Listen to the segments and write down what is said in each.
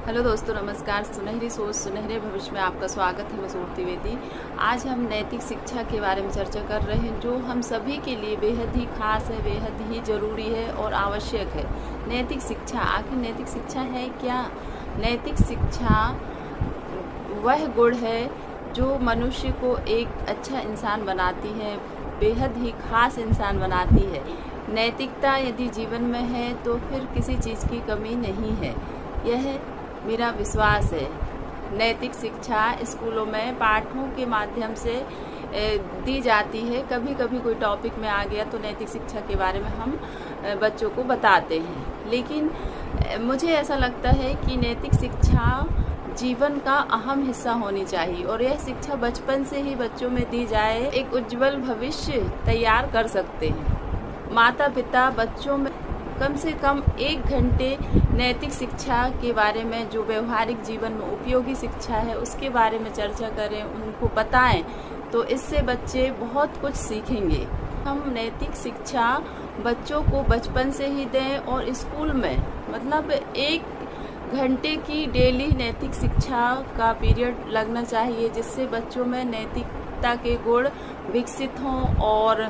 Hello दोस्तों, नमस्कार। सुनहरी सोच सुनहरे भविष्य में आपका स्वागत है। मैं सूरत द्विवेदी। आज हम नैतिक शिक्षा के बारे में चर्चा कर रहे हैं, जो हम सभी के लिए बेहद ही खास है, बेहद ही ज़रूरी है और आवश्यक है। नैतिक शिक्षा, आखिर नैतिक शिक्षा है क्या? नैतिक शिक्षा वह गुण है जो मनुष्य को एक अच्छा इंसान बनाती है, बेहद ही खास इंसान बनाती है। नैतिकता यदि जीवन में है तो फिर किसी चीज़ की कमी नहीं है, यह मेरा विश्वास है। नैतिक शिक्षा स्कूलों में पाठों के माध्यम से दी जाती है। कभी कभी कोई टॉपिक में आ गया तो नैतिक शिक्षा के बारे में हम बच्चों को बताते हैं, लेकिन मुझे ऐसा लगता है कि नैतिक शिक्षा जीवन का अहम हिस्सा होनी चाहिए और यह शिक्षा बचपन से ही बच्चों में दी जाए, एक उज्जवल भविष्य तैयार कर सकते हैं। माता पिता बच्चों में कम से कम 1 घंटे नैतिक शिक्षा के बारे में, जो व्यवहारिक जीवन में उपयोगी शिक्षा है, उसके बारे में चर्चा करें, उनको बताएं, तो इससे बच्चे बहुत कुछ सीखेंगे। हम नैतिक शिक्षा बच्चों को बचपन से ही दें और स्कूल में मतलब 1 घंटे की डेली नैतिक शिक्षा का पीरियड लगना चाहिए, जिससे बच्चों में नैतिकता के गुण विकसित हों। और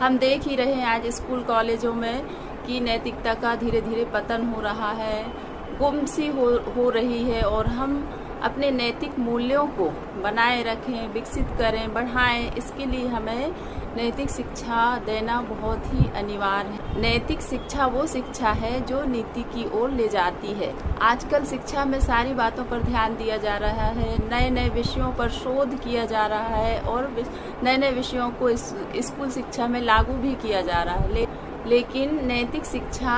हम देख ही रहे हैं आज स्कूल कॉलेजों में कि नैतिकता का धीरे धीरे पतन हो रहा है, गुमसी हो रही है। और हम अपने नैतिक मूल्यों को बनाए रखें, विकसित करें, बढ़ाएं, इसके लिए हमें नैतिक शिक्षा देना बहुत ही अनिवार्य है। नैतिक शिक्षा वो शिक्षा है जो नीति की ओर ले जाती है। आजकल शिक्षा में सारी बातों पर ध्यान दिया जा रहा है, नए नए विषयों पर शोध किया जा रहा है और नए नए विषयों को स्कूल शिक्षा में लागू भी किया जा रहा है, लेकिन नैतिक शिक्षा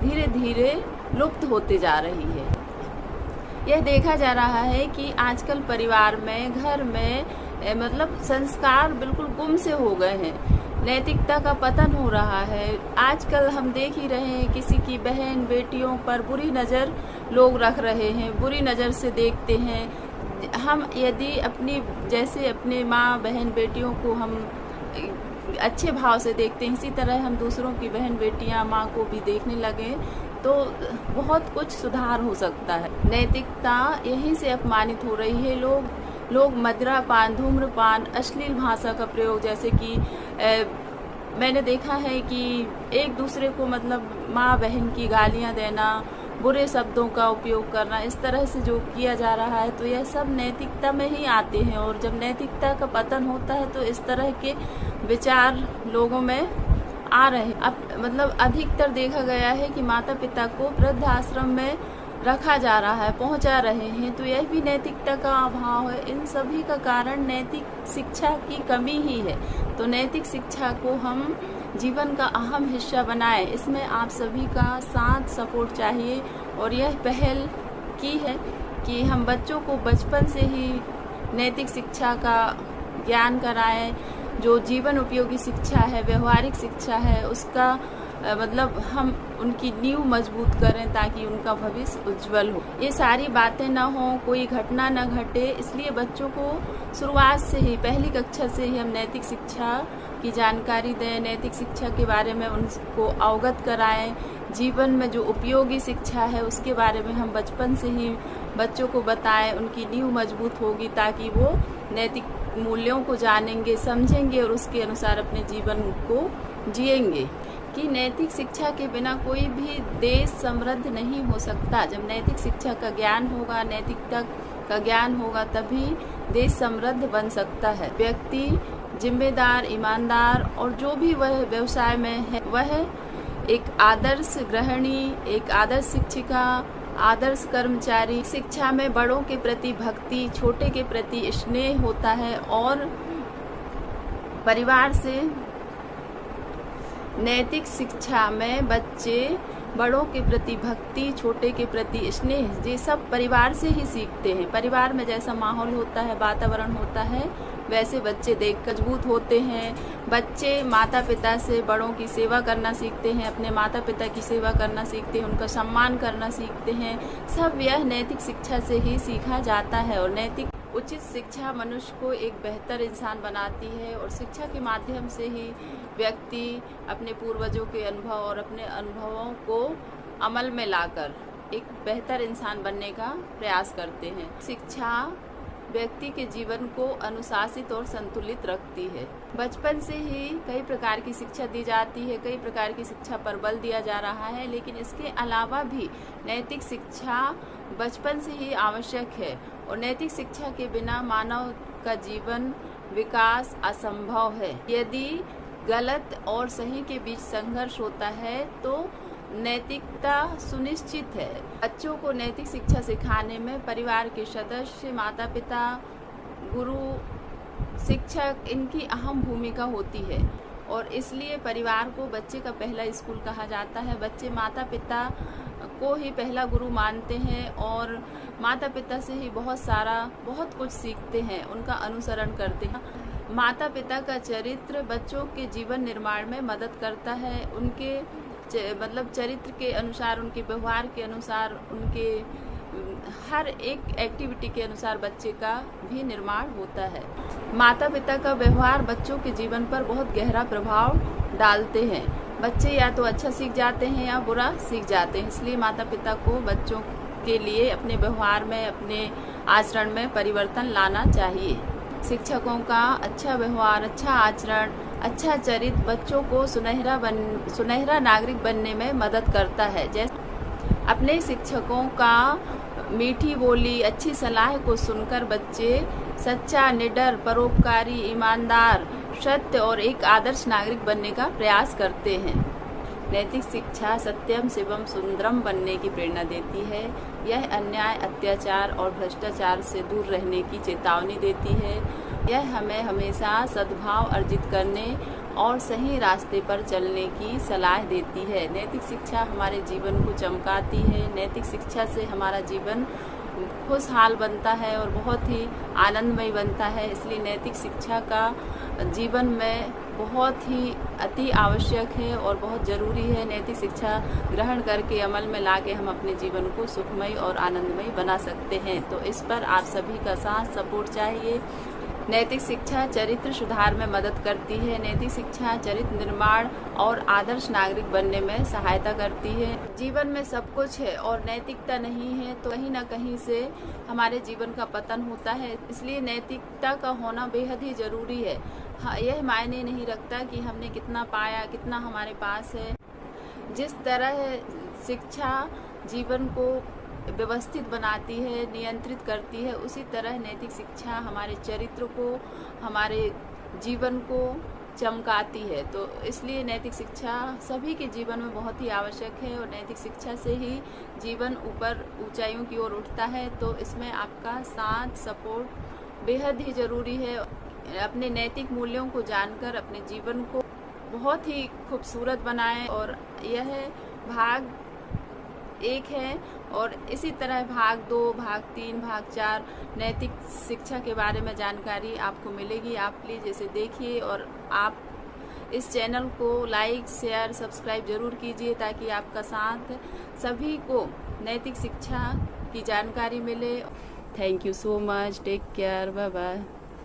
धीरे धीरे लुप्त होते जा रही है। यह देखा जा रहा है कि आजकल परिवार में, घर में मतलब संस्कार बिल्कुल गुम से हो गए हैं, नैतिकता का पतन हो रहा है। आजकल हम देख ही रहे हैं किसी की बहन बेटियों पर बुरी नज़र लोग रख रहे हैं, बुरी नज़र से देखते हैं। हम यदि अपने माँ बहन बेटियों को हम अच्छे भाव से देखते हैं, इसी तरह हम दूसरों की बहन बेटियां माँ को भी देखने लगे तो बहुत कुछ सुधार हो सकता है। नैतिकता यहीं से अपमानित हो रही है। लोग मदिरापान, धूम्रपान, अश्लील भाषा का प्रयोग, जैसे कि मैंने देखा है कि एक दूसरे को मतलब माँ बहन की गालियाँ देना, बुरे शब्दों का उपयोग करना, इस तरह से जो किया जा रहा है, तो यह सब नैतिकता में ही आते हैं। और जब नैतिकता का पतन होता है तो इस तरह के विचार लोगों में आ रहे हैं। अब मतलब अधिकतर देखा गया है कि माता पिता को वृद्ध आश्रम में रखा जा रहा है, पहुंचा रहे हैं, तो यह भी नैतिकता का अभाव है। इन सभी का कारण नैतिक शिक्षा की कमी ही है। तो नैतिक शिक्षा को हम जीवन का अहम हिस्सा बनाएं, इसमें आप सभी का साथ सपोर्ट चाहिए। और यह पहल की है कि हम बच्चों को बचपन से ही नैतिक शिक्षा का ज्ञान कराएं, जो जीवन उपयोगी शिक्षा है, व्यवहारिक शिक्षा है, उसका मतलब हम उनकी नींव मजबूत करें ताकि उनका भविष्य उज्जवल हो। ये सारी बातें ना हो, कोई घटना न घटे, इसलिए बच्चों को शुरुआत से ही, पहली कक्षा से ही हम नैतिक शिक्षा की जानकारी दें, नैतिक शिक्षा के बारे में उनको अवगत कराएं। जीवन में जो उपयोगी शिक्षा है उसके बारे में हम बचपन से ही बच्चों को बताएं, उनकी नींव मजबूत होगी ताकि वो नैतिक मूल्यों को जानेंगे, समझेंगे और उसके अनुसार अपने जीवन को जिएंगे। कि नैतिक शिक्षा के बिना कोई भी देश समृद्ध नहीं हो सकता। जब नैतिक शिक्षा का ज्ञान होगा, नैतिकता का ज्ञान होगा, तभी देश समृद्ध बन सकता है। व्यक्ति जिम्मेदार, ईमानदार और जो भी वह व्यवसाय में है, वह एक आदर्श गृहिणी, एक आदर्श शिक्षिका, आदर्श कर्मचारी। शिक्षा में बड़ों के प्रति भक्ति, छोटे के प्रति स्नेह होता है और परिवार से नैतिक शिक्षा में बच्चे बड़ों के प्रति भक्ति, छोटे के प्रति स्नेह, ये सब परिवार से ही सीखते हैं। परिवार में जैसा माहौल होता है, वातावरण होता है, वैसे बच्चे देख मजबूत होते हैं। बच्चे माता पिता से बड़ों की सेवा करना सीखते हैं, अपने माता पिता की सेवा करना सीखते हैं, उनका सम्मान करना सीखते हैं। सब यह नैतिक शिक्षा से ही सीखा जाता है। और नैतिक उचित शिक्षा मनुष्य को एक बेहतर इंसान बनाती है और शिक्षा के माध्यम से ही व्यक्ति अपने पूर्वजों के अनुभव और अपने अनुभवों को अमल में लाकर एक बेहतर इंसान बनने का प्रयास करते हैं। शिक्षा व्यक्ति के जीवन को अनुशासित और संतुलित रखती है। बचपन से ही कई प्रकार की शिक्षा दी जाती है, कई प्रकार की शिक्षा पर बल दिया जा रहा है, लेकिन इसके अलावा भी नैतिक शिक्षा बचपन से ही आवश्यक है और नैतिक शिक्षा के बिना मानव का जीवन विकास असंभव है। यदि गलत और सही के बीच संघर्ष होता है तो नैतिकता सुनिश्चित है। बच्चों को नैतिक शिक्षा सिखाने में परिवार के सदस्य, माता पिता, गुरु, शिक्षक, इनकी अहम भूमिका होती है और इसलिए परिवार को बच्चे का पहला स्कूल कहा जाता है। बच्चे माता पिता को ही पहला गुरु मानते हैं और माता पिता से ही बहुत कुछ सीखते हैं, उनका अनुसरण करते हैं। माता पिता का चरित्र बच्चों के जीवन निर्माण में मदद करता है। उनके चरित्र के अनुसार, उनके व्यवहार के अनुसार, उनके हर एक एक्टिविटी के अनुसार बच्चे का भी निर्माण होता है। माता पिता का व्यवहार बच्चों के जीवन पर बहुत गहरा प्रभाव डालते हैं। बच्चे या तो अच्छा सीख जाते हैं या बुरा सीख जाते हैं, इसलिए माता पिता को बच्चों के लिए अपने व्यवहार में, अपने आचरण में परिवर्तन लाना चाहिए। शिक्षकों का अच्छा व्यवहार, अच्छा आचरण, अच्छा चरित्र बच्चों को सुनहरा नागरिक बनने में मदद करता है। जैसे अपने शिक्षकों का मीठी बोली, अच्छी सलाह को सुनकर बच्चे सच्चा, निडर, परोपकारी, ईमानदार, सत्य और एक आदर्श नागरिक बनने का प्रयास करते हैं। नैतिक शिक्षा सत्यम शिवम सुंदरम बनने की प्रेरणा देती है। यह अन्याय, अत्याचार और भ्रष्टाचार से दूर रहने की चेतावनी देती है। यह हमें हमेशा सद्भाव अर्जित करने और सही रास्ते पर चलने की सलाह देती है। नैतिक शिक्षा हमारे जीवन को चमकाती है। नैतिक शिक्षा से हमारा जीवन खुशहाल बनता है और बहुत ही आनंदमय बनता है। इसलिए नैतिक शिक्षा का जीवन में बहुत ही अति आवश्यक है और बहुत ज़रूरी है। नैतिक शिक्षा ग्रहण करके अमल में लाके हम अपने जीवन को सुखमय और आनंदमय बना सकते हैं। तो इस पर आप सभी का साथ सपोर्ट चाहिए। नैतिक शिक्षा चरित्र सुधार में मदद करती है। नैतिक शिक्षा चरित्र निर्माण और आदर्श नागरिक बनने में सहायता करती है। जीवन में सब कुछ है और नैतिकता नहीं है तो कहीं ना कहीं से हमारे जीवन का पतन होता है। इसलिए नैतिकता का होना बेहद ही ज़रूरी है। हाँ, यह मायने नहीं रखता कि हमने कितना पाया, कितना हमारे पास है। जिस तरह शिक्षा जीवन को व्यवस्थित बनाती है, नियंत्रित करती है, उसी तरह नैतिक शिक्षा हमारे चरित्र को, हमारे जीवन को चमकाती है। तो इसलिए नैतिक शिक्षा सभी के जीवन में बहुत ही आवश्यक है और नैतिक शिक्षा से ही जीवन ऊपर ऊंचाइयों की ओर उठता है। तो इसमें आपका साथ सपोर्ट बेहद ही ज़रूरी है। अपने नैतिक मूल्यों को जानकर अपने जीवन को बहुत ही खूबसूरत बनाएं और यह भाग 1 है और इसी तरह भाग 2, भाग 3, भाग 4 नैतिक शिक्षा के बारे में जानकारी आपको मिलेगी। आप प्लीज़ इसे देखिए और आप इस चैनल को लाइक, शेयर, सब्सक्राइब जरूर कीजिए ताकि आपका साथ सभी को नैतिक शिक्षा की जानकारी मिले। Thank you so much. Take care. Bye bye.